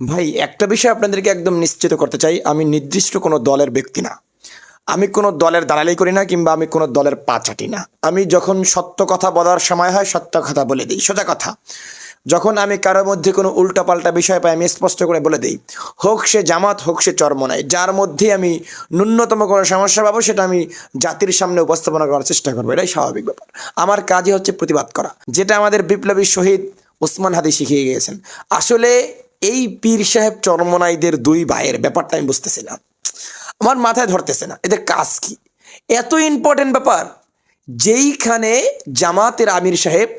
ভাই একটা বিষয় আপনাদেরকে একদম নিশ্চিত করতে চাই, আমি নির্দিষ্ট কোনো দলের ব্যক্তি না। আমি কোনো দলের দালালি করি না, কিংবা আমি কোনো দলের পা চাটি না। আমি যখন সত্য কথা বলার সময় হয় সত্য কথা বলে দিই, সোজা কথা। যখন আমি কারোর মধ্যে কোনো উল্টাপাল্টা বিষয় পাই আমি স্পষ্ট করে বলে দিই, হোক সে জামাত হোক সে চরমনাই, যার মধ্যে আমি ন্যূনতম কোনো সমস্যা পাবো সেটা আমি জাতির সামনে উপস্থাপনা করার চেষ্টা করবো। এটাই স্বাভাবিক ব্যাপার। আমার কাজই হচ্ছে প্রতিবাদ করা, যেটা আমাদের বিপ্লবী শহীদ ওসমান হাদি শিখিয়ে গিয়েছেন। আসলে এই পীর সাহেব চরমনাইদের দুই ভাইয়ের ব্যাপারটা আমি বুঝতেছি না, আমার মাথায় ধরতেছে না এদের কাজ কি। এত ইম্পর্টেন্ট ব্যাপার, যেইখানে জামাতের আমির সাহেব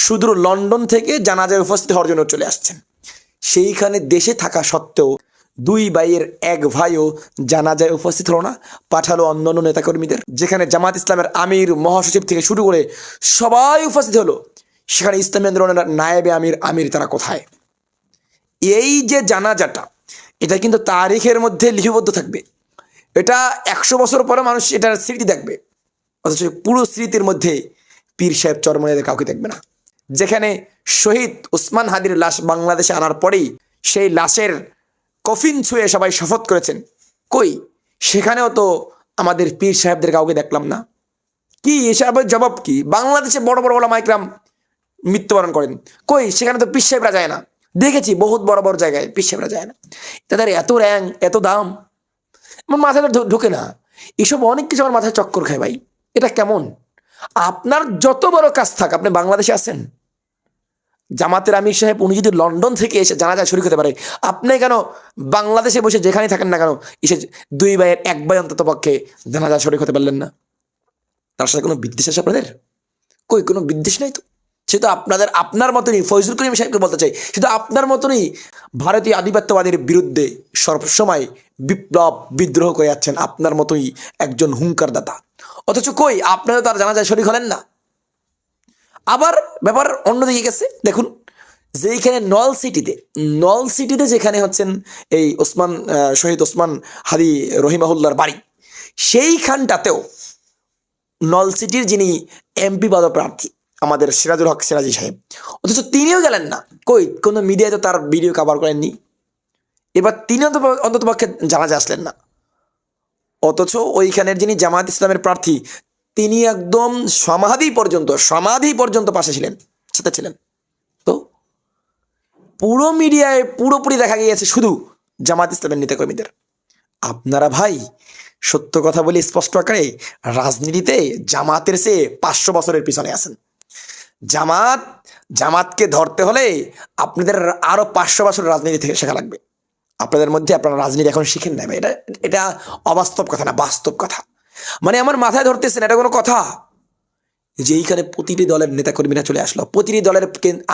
সুদূর লন্ডন থেকে জানাজায় উপস্থিত হওয়ার জন্য চলে আসছেন, সেইখানে দেশে থাকা সত্ত্বেও দুই ভাইয়ের এক ভাইও জানাজায় উপস্থিত হলো না, পাঠালো অন্যান্য নেতাকর্মীদের। যেখানে জামাত ইসলামের আমির মহাসচিব থেকে শুরু করে সবাই উপস্থিত হলো, সেখানে ইসলামী আন্দোলনের নায়েবে আমির তারা কোথায়? এই যে জানাজাটা, এটা কিন্তু তারিখের মধ্যে লিপিবদ্ধ থাকবে। এটা 100 বছর পরে মানুষ এটার স্মৃতি দেখবে, অথচ পুরো স্মৃতির মধ্যে পীর সাহেব চরমনাইদের কাউকে দেখবে না। যেখানে শহীদ ওসমান হাদির লাশ বাংলাদেশে আনার পরেই সেই লাশের কফিন ছুঁয়ে সবাই শপথ করেছেন, কই সেখানেও তো আমাদের পীর সাহেবদের কাউকে দেখলাম না। কি এসবের জবাব কি? বাংলাদেশে বড় বড় ওলামা ইকরাম মৃত্যুবরণ করেন, কই সেখানে তো পীর সাহেবরা যায় না। দেখেছি বহুত বড় বড় জায়গায় পীর সাহেবরা যায় না। তাদের এত র্যাঙ্ক, এত দাম, আমার মাথায় ঢুকে না। এসব অনেক কিছু আমার মাথায় চক্কর খায় ভাই। এটা কেমন? আপনার যত বড় কাজ থাক, আপনি বাংলাদেশে আছেন, জামাতের আমির সাহেব উনি যদি লন্ডন থেকে এসে জানাজায় শরীক হতে পারে, আপনি কেন বাংলাদেশে বসে যেখানেই থাকেন না কেন এসে দুই ভাইয়ের এক ভাই অন্তত পক্ষে জানাজায় শরীক হতে পারলেন না? তার সাথে কোনো বিদ্বেষ আছে আপনাদের? কই কোনো বিদ্বেষ নেই তো। সে তো আপনার মতনই, ফয়জুল করিম সাহেবকে বলতে চাই, সেটা আপনার মতনই ভারতীয় আধিপত্যবাদের বিরুদ্ধে সবসময় বিপ্লব বিদ্রোহ করে যাচ্ছেন, আপনার মতোই একজন হুঙ্কার দাতা। অথচ কই আপনারা তার জানাজায় শরীক হলেন না। আবার ব্যাপার অন্যদিকে গেছে, দেখুন যেইখানে নল সিটিতে যেখানে হচ্ছেন এই শহীদ ওসমান হাদি রহিমাহুল্লার বাড়ি, সেইখানটাতেও নল সিটির যিনি এমপি পদপ্রার্থী আমাদের সিরাজুল হক সিরাজি সাহেব, অথচ তিনিও গেলেন না। কই কোনো মিডিয়ায় তো তার ভিডিও কভার করেননি। এবার তিনি অন্ততপক্ষে জানাজা আসলেন না। অথচ ওইখানের যিনি জামাত ইসলামের প্রার্থী, তিনি একদম সমাধি পর্যন্ত পাশে ছিলেন, সাথে ছিলেন। তো পুরো মিডিয়ায় পুরোপুরি দেখা গিয়েছে শুধু জামাত ইসলামের নেতাকর্মীদের। আপনারা ভাই সত্য কথা বলি স্পষ্ট আকারে, রাজনীতিতে জামাতের চেয়ে 500 বছরের পিছনে আছেন। জামাতকে ধরতে হলে আপনাদের আরো 500 বছর রাজনীতি থেকে শেখা লাগবে। আপনাদের মধ্যে আপনারা রাজনীতি এখন শিখেন না। এটা অবাস্তব কথা না, বাস্তব কথা। মানে আমার মাথায় ধরতেছেন, এটা কোনো কথা? যেইখানে প্রতিটি দলের নেতাকর্মীরা চলে আসলো, প্রতিটি দলের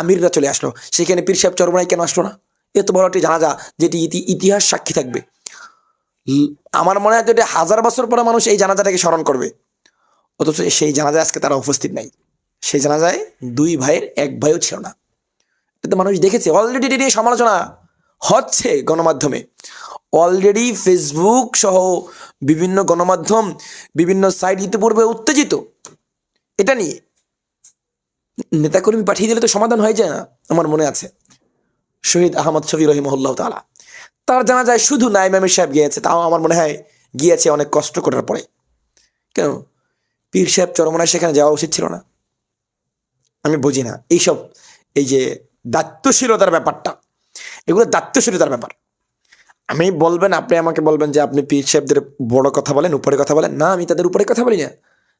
আমিররা চলে আসলো, সেখানে পীর সাহেব চরমনাই কেন আসলো না? এত বড় একটি জানাজা, যেটি ইতিহাস সাক্ষী থাকবে। আমার মনে হয় যে 1000 বছর পরে মানুষ এই জানাজাটাকে স্মরণ করবে, অথচ সেই জানাজায় আজকে তারা উপস্থিত নাই। সেই জানাজায় দুই ভাইয়ের এক ভাইও ছিল না। এটা মানুষ দেখেছে, অলরেডি এটি নিয়ে সমালোচনা হচ্ছে গণমাধ্যমে। অলরেডি ফেসবুক সহ বিভিন্ন গণমাধ্যম, বিভিন্ন সাইট ইতিপূর্বে উত্তেজিত এটা নিয়ে। নেতাকর্মী পাঠিয়ে দিলে তো সমাধান হয়ে যায় না। আমার মনে আছে শহীদ আহমদ শফি রহিমহুল্লাহ তাআলা, তার জানা যায় শুধু নাইম আমির সাহেব গিয়েছে, তাও আমার মনে হয় গিয়েছে অনেক কষ্ট করার পরে। কেন পীর সাহেব চরমনাই সেখানে যাওয়া উচিত ছিল না? আমি বুঝি না এইসব, এই যে দায়িত্বশীলতার ব্যাপারটা, এগুলো দায়িত্বশীলতার ব্যাপার। আপনি আমাকে বলবেন যে আপনি পীর সাহেবদের বড় কথা বলেন, উপরে কথা বলেন। না, আমি তাদের উপরে কথা বলি না।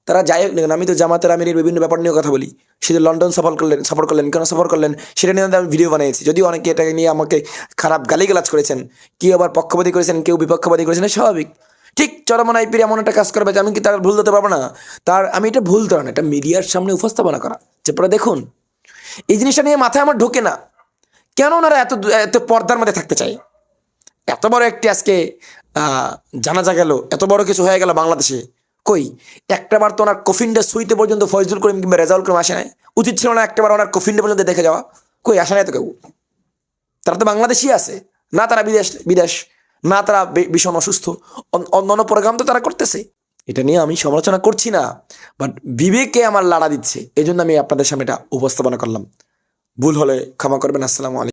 তারা যাই হোক না, আমি তো জামাতের আমিরের বিভিন্ন ব্যাপার নিয়ে কথা বলি। সে যে লন্ডন সফর করলেন কেন সফর করলেন সেটা নিয়ে আমি ভিডিও বানিয়েছি। যদিও অনেকে এটাকে নিয়ে আমাকে খারাপ গালিগালাজ করেছেন, কেউ আবার পক্ষপাতী করেছেন, কেউ বিপক্ষপাতী করেছেন, স্বাভাবিক। ঠিক চরমনাই পীর এমন একটা কাজ করবে যে আমি কি তার ভুল ধরতে পারবো না? আমি এটা ভুল ধরা না, এটা মিডিয়ার সামনে উপস্থাপনা করা, যে পরে দেখুন এই জিনিসটা নিয়ে মাথায় আমার ঢোকে না, কেন ওনারা এত এত পর্দার মধ্যে থাকতে চায়। এত বড় একটি আজকে জানাজা গেল, এত বড় কিছু হয়ে গেল বাংলাদেশে, কই একটাবার তো ওনার কফিনটা সুইতে পর্যন্ত ফয়জুল করিম কিংবা রেজাউল করিম আসে নাই? উচিত ছিল না একটাবার ওনার কফিনটা পর্যন্ত দেখে যাওয়া? কই আসে নাই তো কেউ। তারা তো বাংলাদেশই আছে না, তারা বিদেশ না, তারা ভীষণ অসুস্থ, অন্যান্য প্রোগ্রাম তো তারা করতেছে। এটা নিয়ে আমি সমালোচনা করছি না, বাট বিবেকে আমার লাড়া দিচ্ছে, এই জন্য আমি আপনাদের সামনে এটা উপস্থাপনা করলাম। ভুল হলে ক্ষমা করবেন। আসসালামু আলাইকুম।